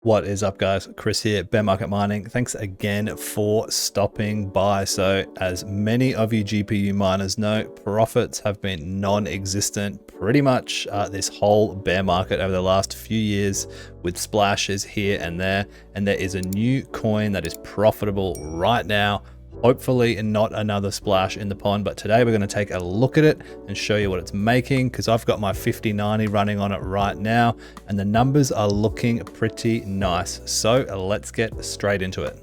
What is up, guys? Chris here, Bear Market Mining. Thanks again for stopping by. So as many of you GPU miners know, profits have been non-existent pretty much this whole bear market over the last few years, with splashes here and there. And there is a new coin that is profitable right now. Hopefully not another splash in the pond, but today we're going to take a look at it and show you what it's making, because I've got my 5090 running on it right now and the numbers are looking pretty nice. So let's get straight into it.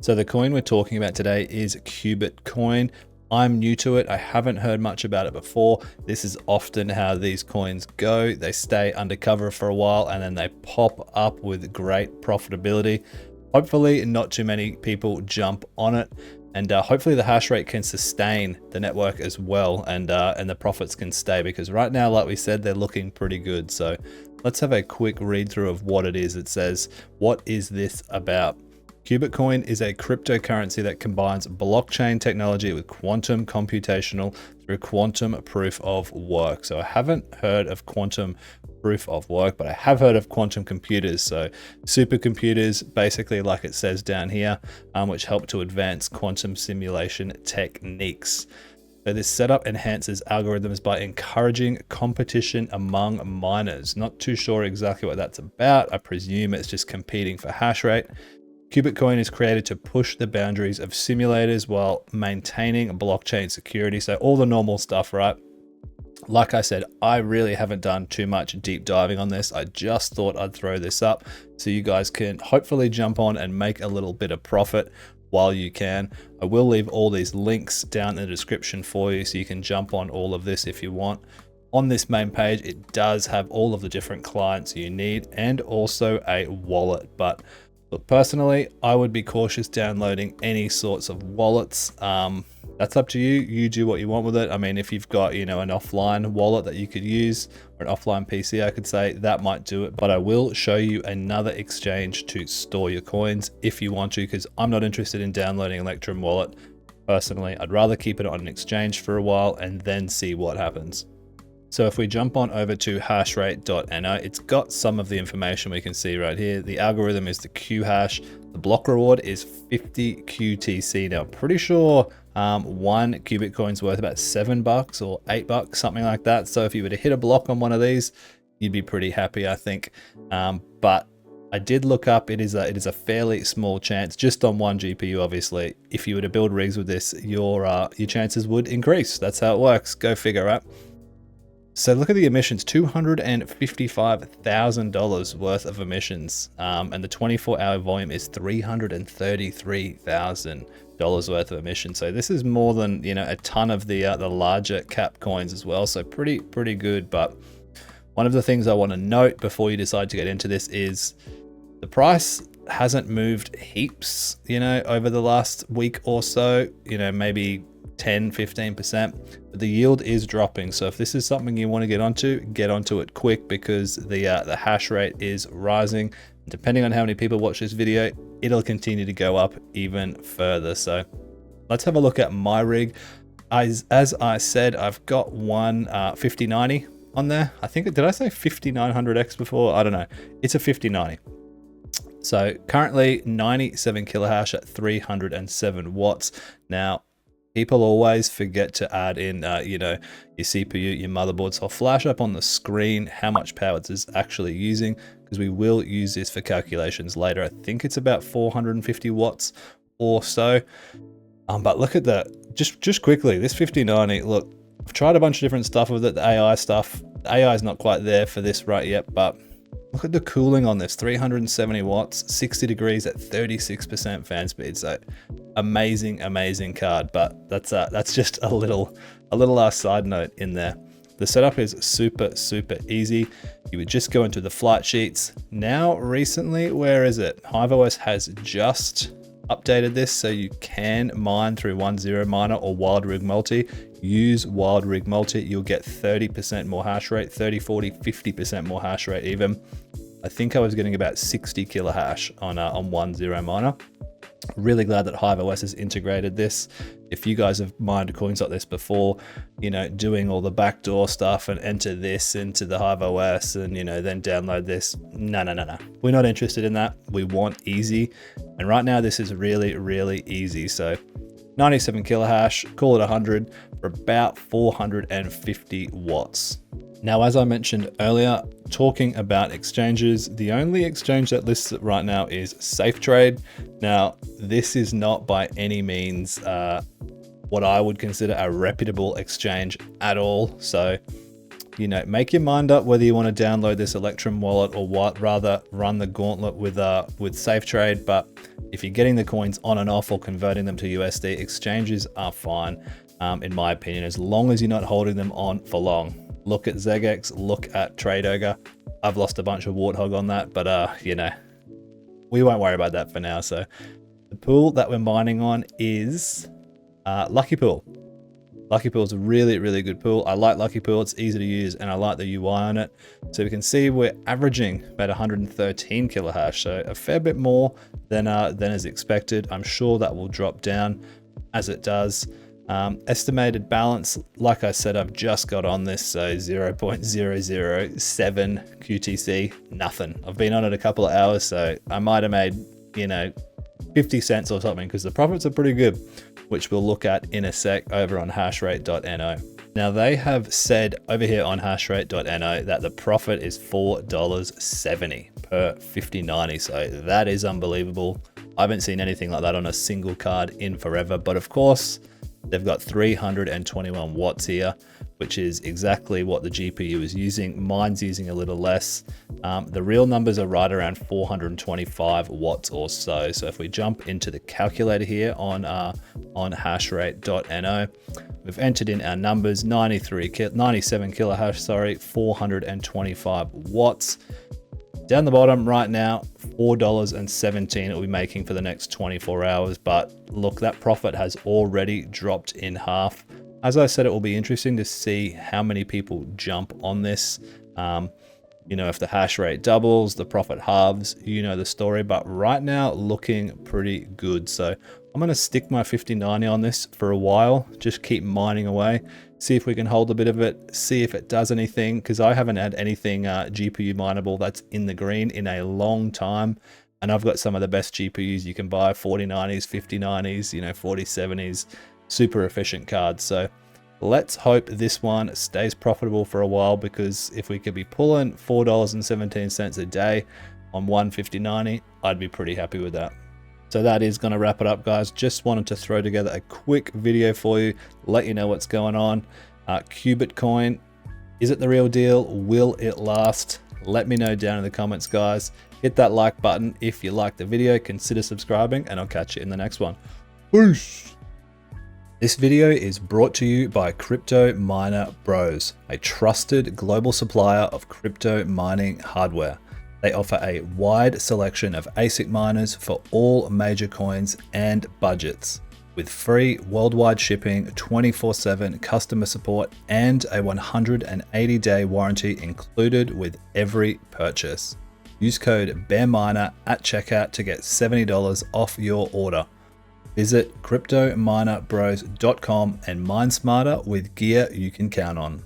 So the coin we're talking about today is QubitCoin. I'm new to it. I haven't heard much about it before. This is often how these coins go. They stay undercover for a while and then they pop up with great profitability. Hopefully not too many people jump on it, and hopefully the hash rate can sustain the network as well, and the profits can stay, because right now, like we said, they're looking pretty good. So let's have a quick read through of what it is. It says, what is this about? QubitCoin is a cryptocurrency that combines blockchain technology with quantum computational through quantum proof of work. So I haven't heard of quantum proof of work, but I have heard of quantum computers. So supercomputers, basically like it says down here, which help to advance quantum simulation techniques. So this setup enhances algorithms by encouraging competition among miners. Not too sure exactly what that's about. I presume it's just competing for hash rate. QubitCoin is created to push the boundaries of simulators while maintaining blockchain security. So all the normal stuff, right? Like I said, I really haven't done too much deep diving on this. I just thought I'd throw this up so you guys can hopefully jump on and make a little bit of profit while you can. I will leave all these links down in the description for you so you can jump on all of this if you want. On this main page, it does have all of the different clients you need and also a wallet. But look, personally, I would be cautious downloading any sorts of wallets. That's up to you. You do what you want with it. I mean, if you've got, an offline wallet that you could use, or an offline PC, I could say, that might do it. But I will show you another exchange to store your coins if you want to, because I'm not interested in downloading Electrum wallet. Personally, I'd rather keep it on an exchange for a while and then see what happens. So if we jump on over to hashrate.no, it's got some of the information we can see right here. The algorithm is the Q hash. The block reward is 50 QTC. Now, I'm pretty sure one QubitCoin's worth about $7 or $8, something like that. So if you were to hit a block on one of these, you'd be pretty happy, I think. But I did look up, it is a fairly small chance, just on one GPU, obviously. If you were to build rigs with this, your chances would increase. That's how it works. Go figure, right? So look at the emissions, $255,000 worth of emissions, and the 24-hour volume is $333,000 worth of emissions. So this is more than a ton of the larger cap coins as well. So pretty good. But one of the things I want to note before you decide to get into this is the price hasn't moved heaps, over the last week or so. Maybe 10-15%, but the yield is dropping. So if this is something you want to get onto it quick, because the hash rate is rising. Depending on how many people watch this video, it'll continue to go up even further. So let's have a look at my rig. As I said, I've got one 5090 on there. I think, did I say 5900X before? I don't know. It's a 5090. So currently 97 kilohash at 307 watts. Now, people always forget to add in, your CPU, your motherboard. So I'll flash up on the screen how much power this is actually using, because we will use this for calculations later. I think it's about 450 watts or so. But look at that. Just quickly, this 5090, look, I've tried a bunch of different stuff with it, the AI stuff. The AI is not quite there for this right yet, but look at the cooling on this, 370 watts, 60 degrees at 36% fan speed. So amazing card. But that's just a little side note in there. The setup is super easy. You would just go into the flight sheets. Now recently, where is it? HiveOS has just updated this, so you can mine through 1.0 miner or wild rig multi. Use wild rig multi, you'll get 30% more hash rate, 30, 40, 50% more hash rate even. I think I was getting about 60 kilohash on 1.0 miner. Really glad that HiveOS has integrated this. If you guys have mined coins like this before, you know, doing all the backdoor stuff and enter this into the HiveOS and, you know, then download this. No. We're not interested in that. We want easy. And right now this is really, really easy. So 97 kilohash, call it 100 for about 450 watts. Now, as I mentioned earlier, talking about exchanges, the only exchange that lists it right now is SafeTrade. Now, this is not by any means what I would consider a reputable exchange at all. So, you know, make your mind up whether you want to download this Electrum wallet or what, rather run the gauntlet with SafeTrade. But if you're getting the coins on and off or converting them to USD, exchanges are fine, in my opinion, as long as you're not holding them on for long. Look at Zegex, look at TradeOga. I've lost a bunch of warthog on that, but you know, we won't worry about that for now. So the pool that we're mining on is Lucky Pool. Lucky Pool is a really, really good pool. I like Lucky Pool. It's easy to use and I like the UI on it. So we can see we're averaging about 113 kilohash. So a fair bit more than is expected. I'm sure that will drop down as it does. Estimated balance, like I said, I've just got on this, so 0.007 QTC, nothing. I've been on it a couple of hours, so I might have made, you know, 50 cents or something, because the profits are pretty good, which we'll look at in a sec over on hashrate.no. Now they have said over here on hashrate.no that the profit is $4.70 per 5090, so that is unbelievable. I haven't seen anything like that on a single card in forever, but of course, they've got 321 watts here, which is exactly what the GPU is using. Mine's using a little less. The real numbers are right around 425 watts or so. So if we jump into the calculator here on hashrate.no, we've entered in our numbers, 97 kilohash, sorry, 425 watts. Down the bottom right now, $4.17 it'll be making for the next 24 hours. But look, that profit has already dropped in half. As I said, it will be interesting to see how many people jump on this. You know, if the hash rate doubles, the profit halves, you know the story. But right now, looking pretty good. So I'm going to stick my 5090 on this for a while. Just keep mining away. See if we can hold a bit of it. See if it does anything. Because I haven't had anything GPU-mineable that's in the green in a long time. And I've got some of the best GPUs you can buy. 4090s, 5090s, you know, 4070s. Super efficient cards. So let's hope this one stays profitable for a while, because if we could be pulling $4.17 a day on one 5090, I'd be pretty happy with that. So that is going to wrap it up, guys. Just wanted to throw together a quick video for you, let you know what's going on. QubitCoin, is it the real deal? Will it last? Let me know down in the comments, guys. Hit that like button if you like the video. Consider subscribing, and I'll catch you in the next one. Peace. This video is brought to you by Crypto Miner Bros, a trusted global supplier of crypto mining hardware. They offer a wide selection of ASIC miners for all major coins and budgets, with free worldwide shipping, 24/7 customer support, and a 180-day warranty included with every purchase. Use code BEARMINER at checkout to get $70 off your order. Visit cryptominerbros.com and mine smarter with gear you can count on.